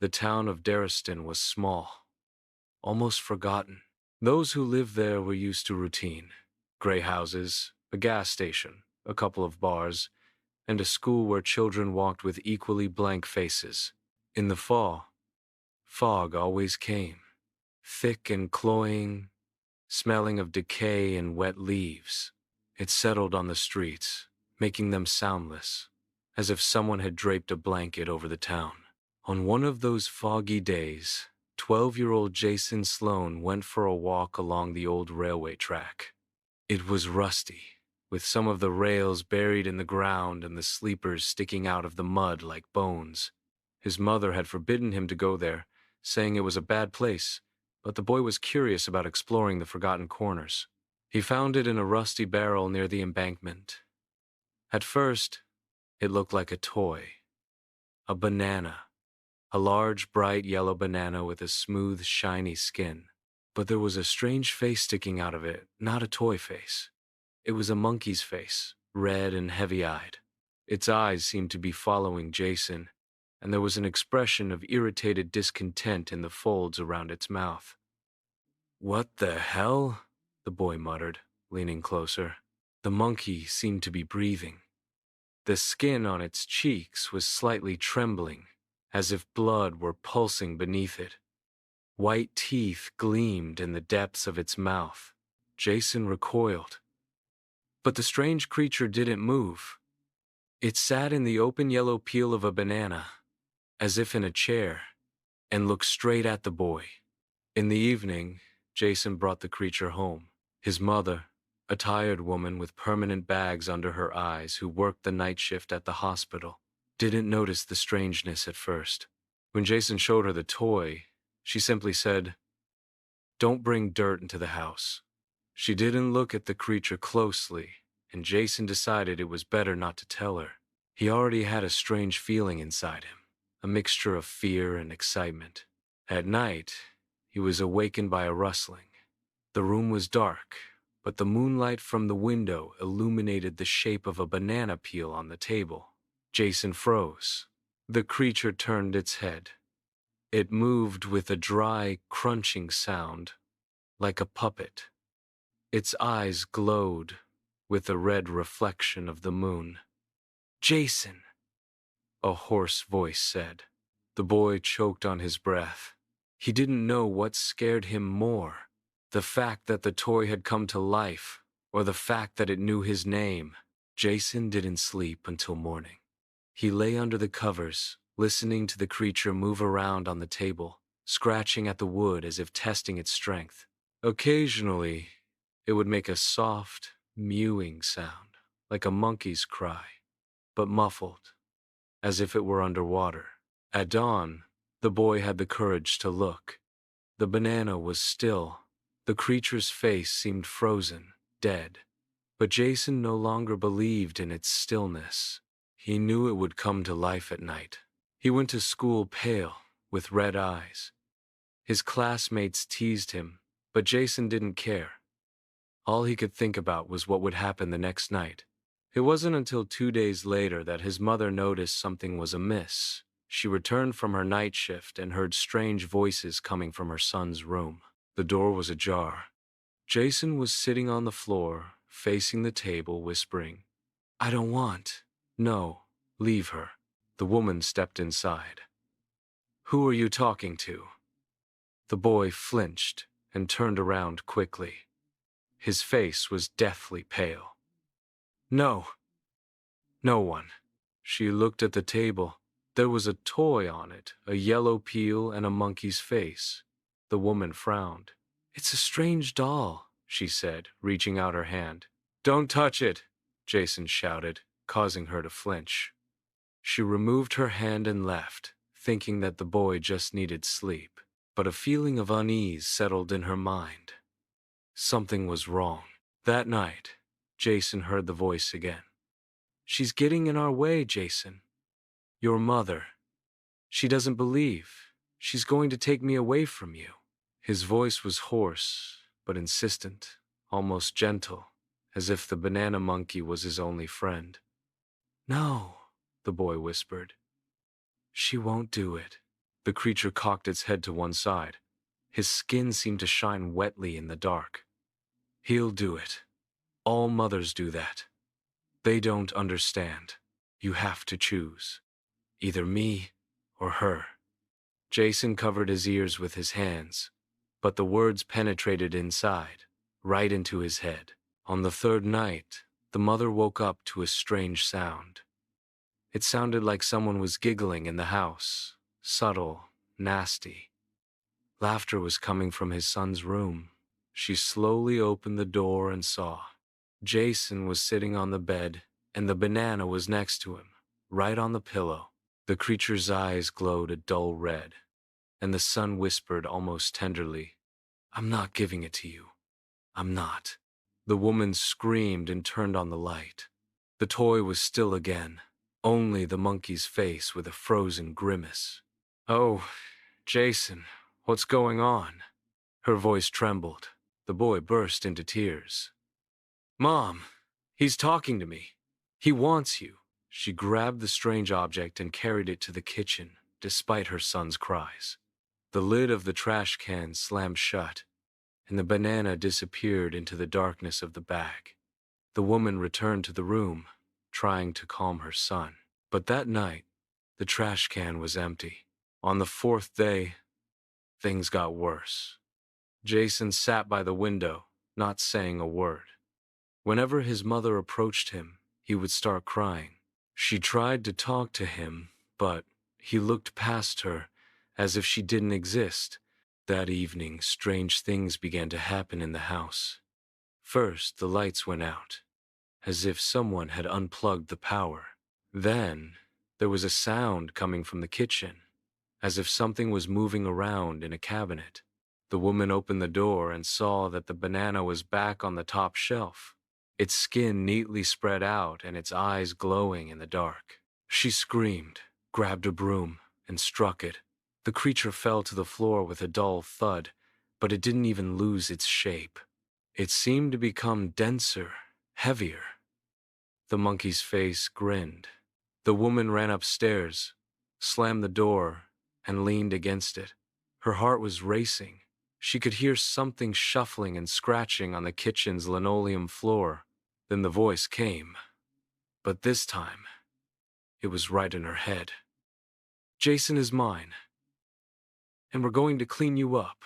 The town of Darriston was small, almost forgotten. Those who lived there were used to routine. Gray houses, a gas station, a couple of bars, and a school where children walked with equally blank faces. In the fall, fog always came, thick and cloying, smelling of decay and wet leaves. It settled on the streets, making them soundless, as if someone had draped a blanket over the town. On one of those foggy days, 12-year-old Jason Sloan went for a walk along the old railway track. It was rusty, with some of the rails buried in the ground and the sleepers sticking out of the mud like bones. His mother had forbidden him to go there, saying it was a bad place, but the boy was curious about exploring the forgotten corners. He found it in a rusty barrel near the embankment. At first, it looked like a toy. A banana. A large, bright yellow banana with a smooth, shiny skin. But there was a strange face sticking out of it, not a toy face. It was a monkey's face, red and heavy-eyed. Its eyes seemed to be following Jason, and there was an expression of irritated discontent in the folds around its mouth. "What the hell?" the boy muttered, leaning closer. The monkey seemed to be breathing. The skin on its cheeks was slightly trembling, as if blood were pulsing beneath it. White teeth gleamed in the depths of its mouth. Jason recoiled. But the strange creature didn't move. It sat in the open yellow peel of a banana, as if in a chair, and looked straight at the boy. In the evening, Jason brought the creature home. His mother, a tired woman with permanent bags under her eyes who worked the night shift at the hospital, didn't notice the strangeness at first. When Jason showed her the toy, she simply said, "Don't bring dirt into the house." She didn't look at the creature closely, and Jason decided it was better not to tell her. He already had a strange feeling inside him, a mixture of fear and excitement. At night, he was awakened by a rustling. The room was dark, but the moonlight from the window illuminated the shape of a banana peel on the table. Jason froze. The creature turned its head. It moved with a dry, crunching sound, like a puppet. Its eyes glowed with the red reflection of the moon. "Jason," a hoarse voice said. The boy choked on his breath. He didn't know what scared him more, the fact that the toy had come to life, or the fact that it knew his name. Jason didn't sleep until morning. He lay under the covers, listening to the creature move around on the table, scratching at the wood as if testing its strength. Occasionally, it would make a soft, mewing sound, like a monkey's cry, but muffled, as if it were underwater. At dawn, the boy had the courage to look. The banana was still. The creature's face seemed frozen, dead. But Jason no longer believed in its stillness. He knew it would come to life at night. He went to school pale, with red eyes. His classmates teased him, but Jason didn't care. All he could think about was what would happen the next night. It wasn't until 2 days later that his mother noticed something was amiss. She returned from her night shift and heard strange voices coming from her son's room. The door was ajar. Jason was sitting on the floor, facing the table, whispering, "I don't want. No, leave her." The woman stepped inside. "Who are you talking to?" The boy flinched and turned around quickly. His face was deathly pale. "No, no one." She looked at the table. There was a toy on it, a yellow peel and a monkey's face. The woman frowned. "It's a strange doll," she said, reaching out her hand. "Don't touch it," Jason shouted, causing her to flinch. She removed her hand and left, thinking that the boy just needed sleep. But a feeling of unease settled in her mind. Something was wrong. That night, Jason heard the voice again. "She's getting in our way, Jason. Your mother. She doesn't believe. She's going to take me away from you." His voice was hoarse, but insistent, almost gentle, as if the banana monkey was his only friend. "No," the boy whispered. "She won't do it." The creature cocked its head to one side. His skin seemed to shine wetly in the dark. He'll do it. All mothers do that. They don't understand. You have to choose. Either me or her. Jason covered his ears with his hands, but the words penetrated inside, right into his head. On the third night, the mother woke up to a strange sound. It sounded like someone was giggling in the house, subtle, nasty. Laughter was coming from his son's room. She slowly opened the door and saw. Jason was sitting on the bed, and the banana was next to him, right on the pillow. The creature's eyes glowed a dull red, and the son whispered almost tenderly, "I'm not giving it to you. I'm not." The woman screamed and turned on the light. The toy was still again, only the monkey's face with a frozen grimace. "Oh, Jason, what's going on?" Her voice trembled. The boy burst into tears. "Mom, he's talking to me. He wants you." She grabbed the strange object and carried it to the kitchen, despite her son's cries. The lid of the trash can slammed shut, and the banana disappeared into the darkness of the bag. The woman returned to the room, trying to calm her son. But that night, the trash can was empty. On the fourth day, things got worse. Jason sat by the window, not saying a word. Whenever his mother approached him, he would start crying. She tried to talk to him, but he looked past her as if she didn't exist. That evening, strange things began to happen in the house. First, the lights went out, as if someone had unplugged the power. Then, there was a sound coming from the kitchen, as if something was moving around in a cabinet. The woman opened the door and saw that the banana was back on the top shelf, its skin neatly spread out and its eyes glowing in the dark. She screamed, grabbed a broom, and struck it. The creature fell to the floor with a dull thud, but it didn't even lose its shape. It seemed to become denser, heavier. The monkey's face grinned. The woman ran upstairs, slammed the door, and leaned against it. Her heart was racing. She could hear something shuffling and scratching on the kitchen's linoleum floor. Then the voice came. But this time, it was right in her head. "Jason is mine, and we're going to clean you up."